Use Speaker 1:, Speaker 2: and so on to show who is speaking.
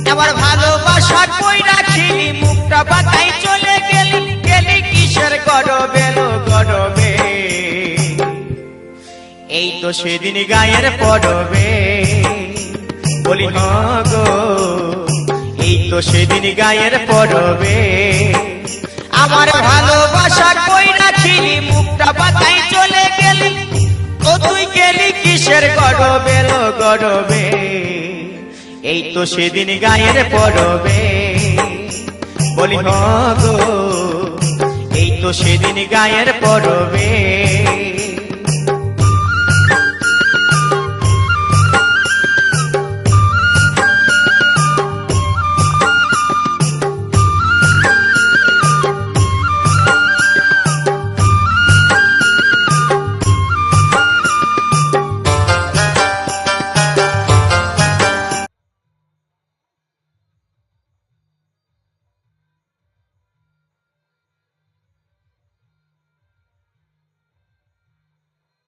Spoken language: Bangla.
Speaker 1: আমার ভালোবাসা কই রাখিলি মুখটা বাঁকাই চলে গেলি গেলি কিসের গরবে লো গরবে এই তো সেদিন গায়ের পরবে বলি গো এই তো সেদিন গায়ের পরবে আমার ভালোবাসা কই রাখিলি মুখটা বাঁকাই চলে গেলি ও তুই গেলি কিসের গরবে লো গরবে এই তো সেদিন গায়ের পরবে বলি গো এই তো সেদিন গায়ের পরবে